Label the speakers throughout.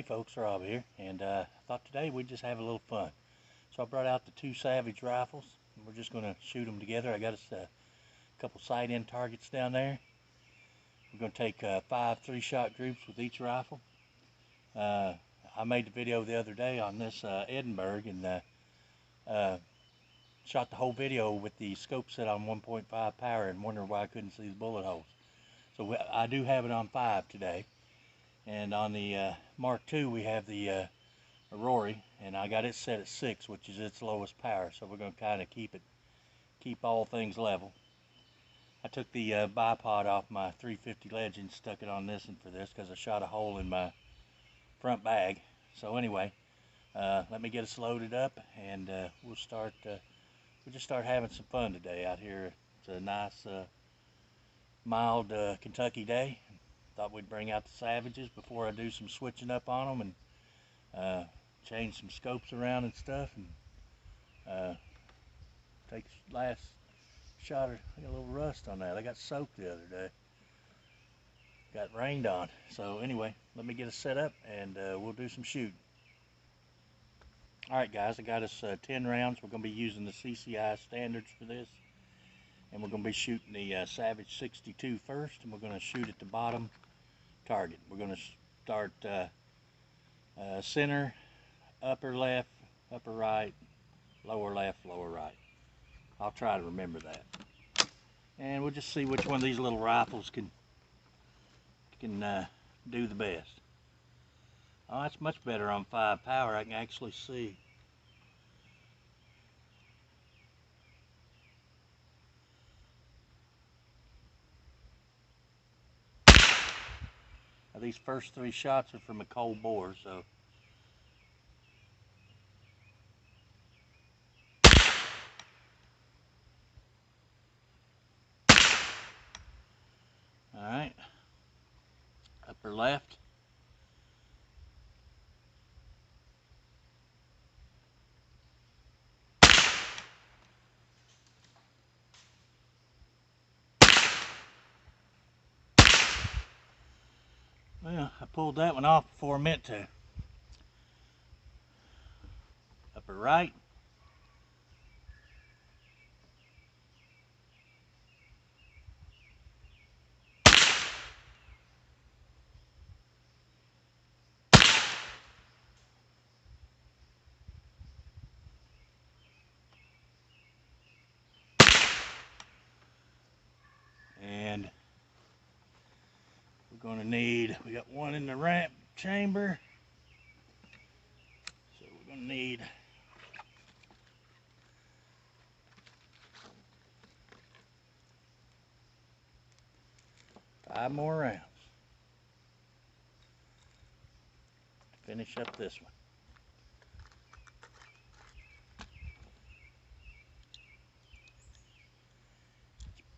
Speaker 1: folks, Rob here, and thought today we'd just have a little fun. So I brought out the two Savage rifles, and we're just going to shoot them together. I got us a couple sight-in targets down there. We're going to take 5 3-shot groups with each rifle. I made the video the other day on this Edinburgh, and shot the whole video with the scope set on 1.5 power and wondered why I couldn't see the bullet holes. So I do have it on 5 today. And on the Mark II, we have the Rory, and I got it set at 6, which is its lowest power. So we're going to kind of keep all things level. I took the bipod off my 350 Legend, stuck it on this one for this because I shot a hole in my front bag. So anyway, let me get us loaded up, and we'll just start having some fun today out here. It's a nice, mild Kentucky day. Thought we'd bring out the Savages before I do some switching up on them and change some scopes around and stuff, and take last shot. I got a little rust on that. I got soaked the other day. Got rained on. So anyway, let me get us set up, and we'll do some shooting. Alright guys, I got us 10 rounds. We're going to be using the CCI standards for this. And we're going to be shooting the Savage 62 first, and we're going to shoot at the bottom target. We're going to start center, upper left, upper right, lower left, lower right. I'll try to remember that. And we'll just see which one of these little rifles can do the best. Oh, that's much better on 5 power. I can actually see. Now, these first 3 shots are from a cold bore, so. All right, upper left. Well, I pulled that one off before I meant to. Upper right. And we're going to need, we got one in the ramp chamber, so we're going to need 5 more rounds to finish up this one.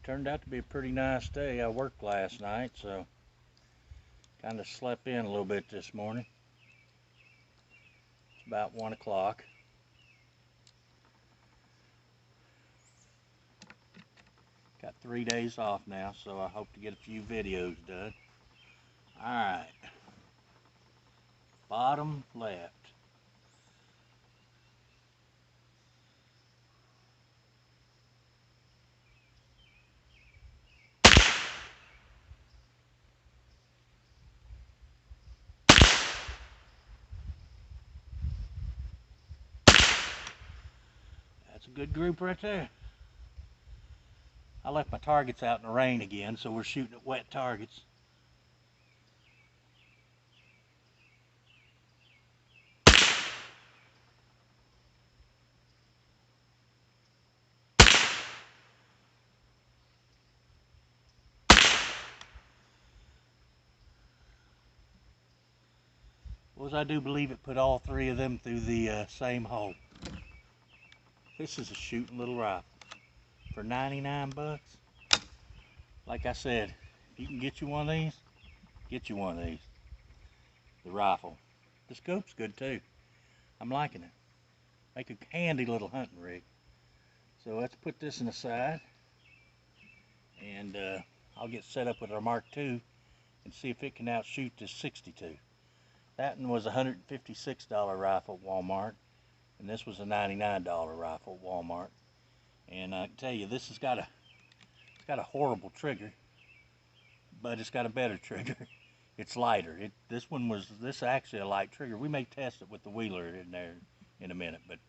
Speaker 1: Turned out to be a pretty nice day. I worked last night, so kind of slept in a little bit this morning. It's about 1 o'clock. Got 3 days off now, so I hope to get a few videos done. Alright. Bottom left. That's a good group right there. I left my targets out in the rain again, so we're shooting at wet targets. Well, I do believe it put all 3 of them through the same hole. This is a shooting little rifle for 99 bucks. Like I said, if you can get you one of these, get you one of these. The rifle. The scope's good too. I'm liking it. Make a handy little hunting rig. So let's put this in the side, and I'll get set up with our Mark II and see if it can outshoot this 62. That one was a $156 rifle at Walmart, and this was a $99 rifle at Walmart. And I can tell you, this has got a horrible trigger, but it's got a better trigger. It's lighter. This is actually a light trigger. We may test it with the Wheeler in there in a minute. But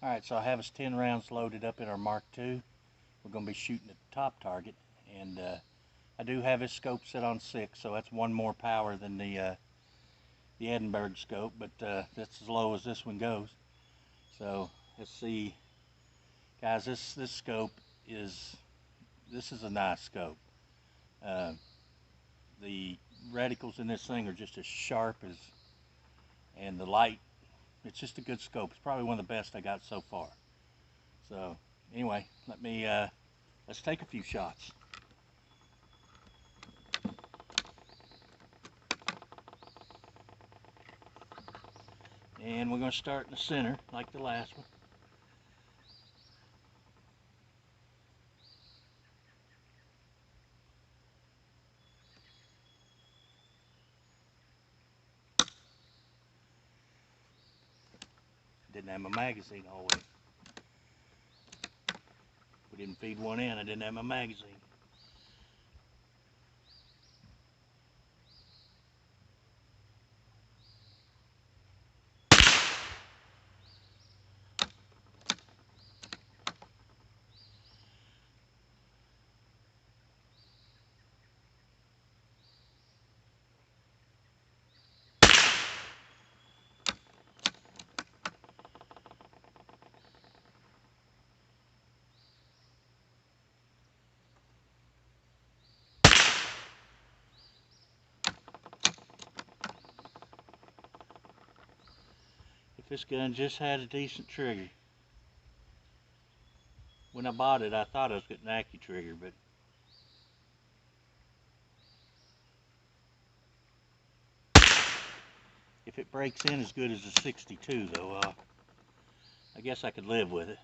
Speaker 1: all right, so I have us 10 rounds loaded up in our Mark II. We're going to be shooting at the top target, and I do have this scope set on 6, so that's one more power than the Edinburgh scope, but that's as low as this one goes. So let's see, guys. This scope is a nice scope. The reticles in this thing are just as sharp as, and the light. It's just a good scope. It's probably one of the best I got so far. So anyway, let's take a few shots. And we're going to start in the center like the last one. Didn't have my magazine always. We didn't feed one in. I didn't have my magazine. This gun just had a decent trigger. When I bought it, I thought I was getting an AccuTrigger, but if it breaks in as good as a 62, though, I guess I could live with it.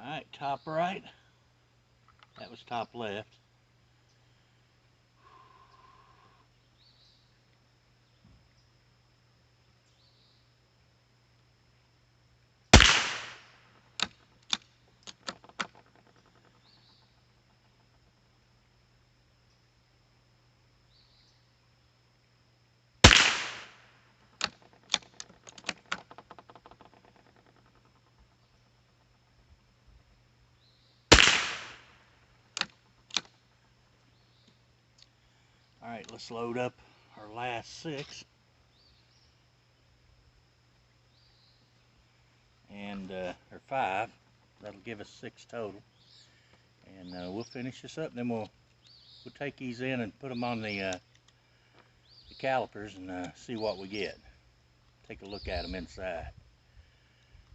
Speaker 1: Alright, top right. That was top left. Alright, let's load up our last 6. And, or 5. That'll give us 6 total. And we'll finish this up, and then we'll take these in and put them on the calipers and see what we get. Take a look at them inside.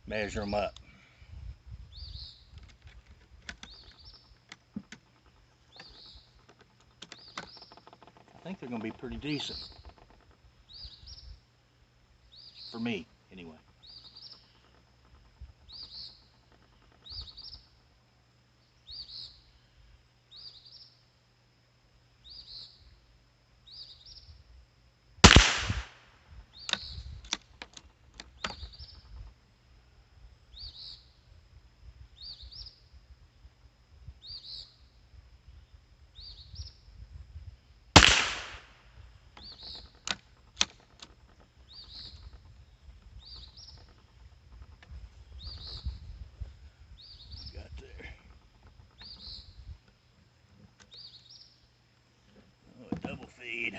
Speaker 1: Measure them up. I think they're going to be pretty decent. For me, anyway. Feed.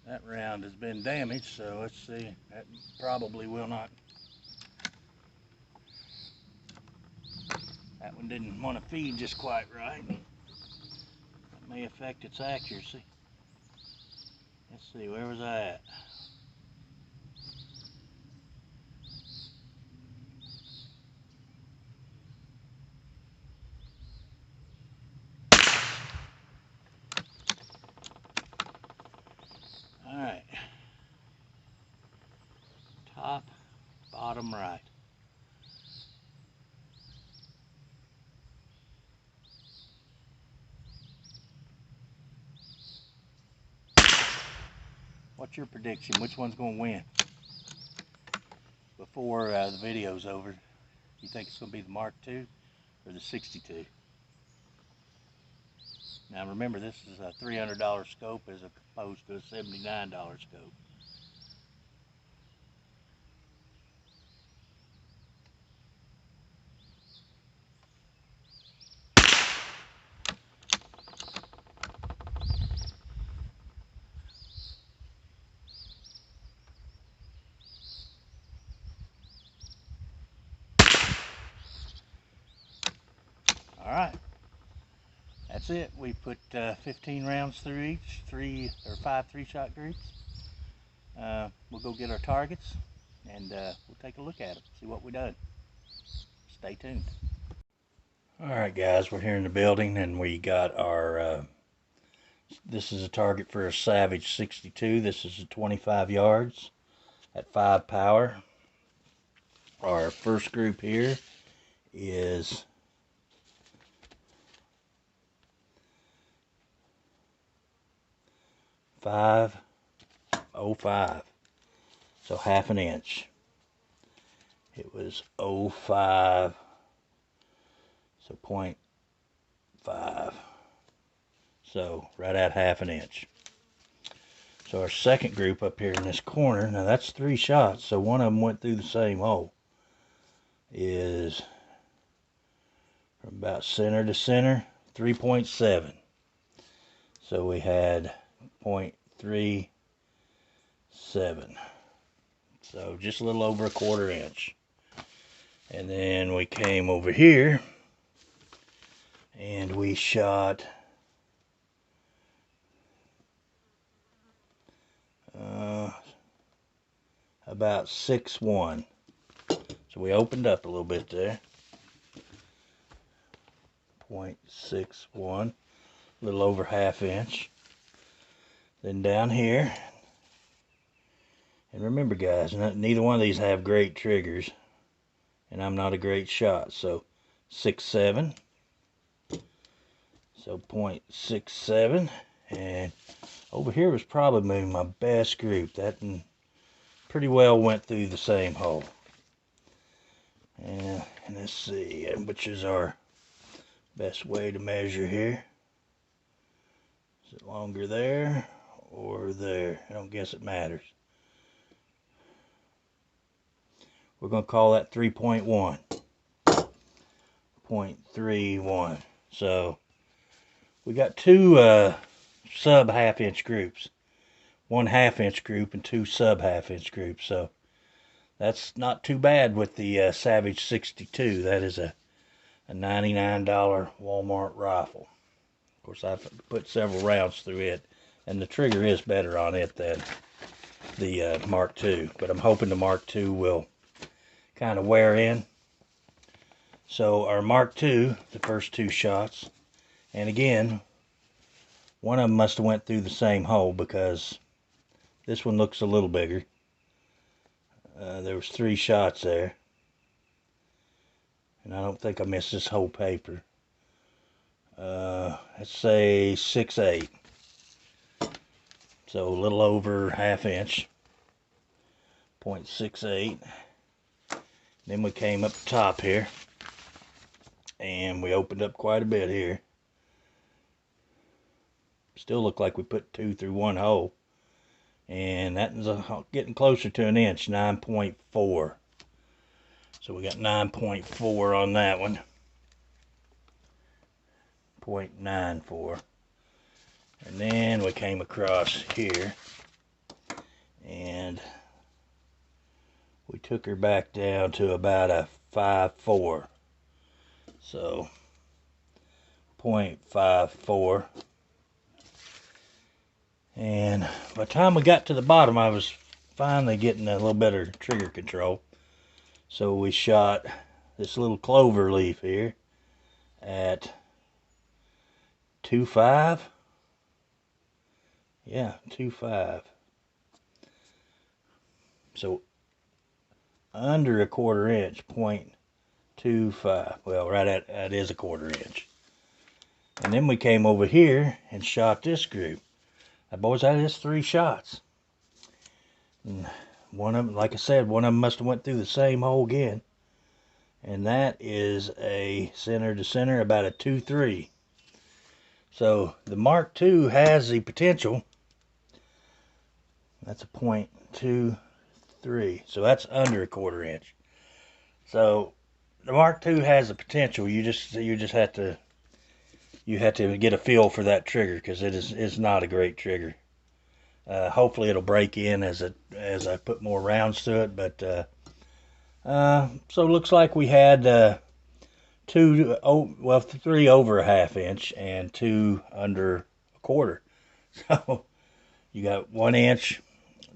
Speaker 1: That round has been damaged, so let's see. That probably will not. That one didn't want to feed just quite right. That may affect its accuracy. Let's see, where was I at? Alright. Top, bottom right. What's your prediction? Which one's going to win? Before the video's over, you think it's going to be the Mark II or the 62? Now remember, this is a $300 scope as opposed to a $79 scope. Alright, that's it. We put 15 rounds through each, 5 3-shot groups. We'll go get our targets and we'll take a look at them, see what we done. Stay tuned. Alright guys, we're here in the building and we got our, this is a target for a Savage 62. This is a 25 yards at 5 power. Our first group here is 5.05, so half an inch. It was 0.5, so 0.5, so right at half an inch. So our second group up here in this corner, now that's 3 shots, so one of them went through the same hole, is from about center to center, 3.7. So we had 0.37, so just a little over a 1/4 inch. And then we came over here and we shot about 6.1. So we opened up a little bit there. 0.61, a little over half inch. Then down here, and remember guys, neither one of these have great triggers, and I'm not a great shot, so 6.7, so 0.67, and over here was probably my best group. That pretty well went through the same hole. And let's see, which is our best way to measure here. Is it longer there or there? I don't guess it matters. We're going to call that 3.1. 0.31. So we got two sub half-inch groups. 1 half-inch group and 2 sub half-inch groups. So that's not too bad with the Savage 62. That is a $99 Walmart rifle. Of course, I've put several rounds through it, and the trigger is better on it than the Mark II. But I'm hoping the Mark II will kind of wear in. So our Mark II, the first 2 shots, and again, one of them must have went through the same hole because this one looks a little bigger. There was 3 shots there, and I don't think I missed this whole paper. Let's say 6.8, so a little over half inch, 0.68. Then we came up the top here, and we opened up quite a bit here. Still look like we put 2 through 1 hole, and that is getting closer to an inch, 9.4. So we got 9.4 on that one. 0.94. And then we came across here and we took her back down to about a 5.4. So 0.54. And by the time we got to the bottom, I was finally getting a little better trigger control. So we shot this little clover leaf here at 2.5. Yeah, 2.5. So under a 1/4 inch, 0.25. Well, right at that is a 1/4 inch. And then we came over here and shot this group. Now, boys, that is 3 shots. And one of them, like I said, one of them must have went through the same hole again. And that is a center to center, about a 2.3. So the Mark II has the potential. That's a 0.23. So that's under a 1/4 inch. So the Mark II has the potential. You just have to get a feel for that trigger, because it's not a great trigger. Hopefully it'll break in as I put more rounds to it. But so it looks like we had 3 over a 1/2 inch and 2 under a 1/4. So you got 1 inch,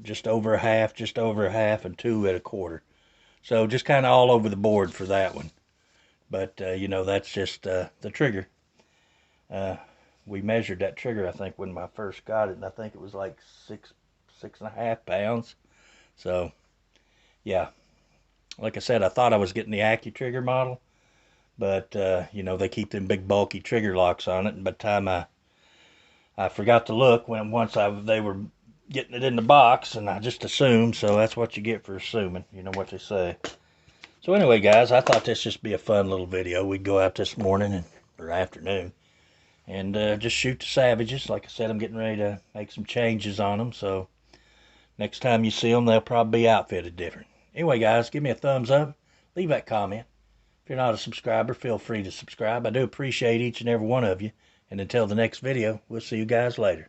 Speaker 1: just over a half, and 2 at a 1/4. So just kind of all over the board for that one. But you know, that's just the trigger. We measured that trigger, I think, when I first got it, and I think it was like 6.5 pounds. So yeah, like I said, I thought I was getting the AccuTrigger model, but you know, they keep them big bulky trigger locks on it, and by the time I forgot to look once they were getting it in the box, and I just assumed. So that's what you get for assuming, you know what they say. So anyway, guys, I thought this just be a fun little video. We'd go out this morning or afternoon and just shoot the Savages. Like I said, I'm getting ready to make some changes on them, so next time you see them, they'll probably be outfitted different. Anyway, guys, give me a thumbs up, leave that comment. If you're not a subscriber, feel free to subscribe. I do appreciate each and every one of you, and until the next video, we'll see you guys later.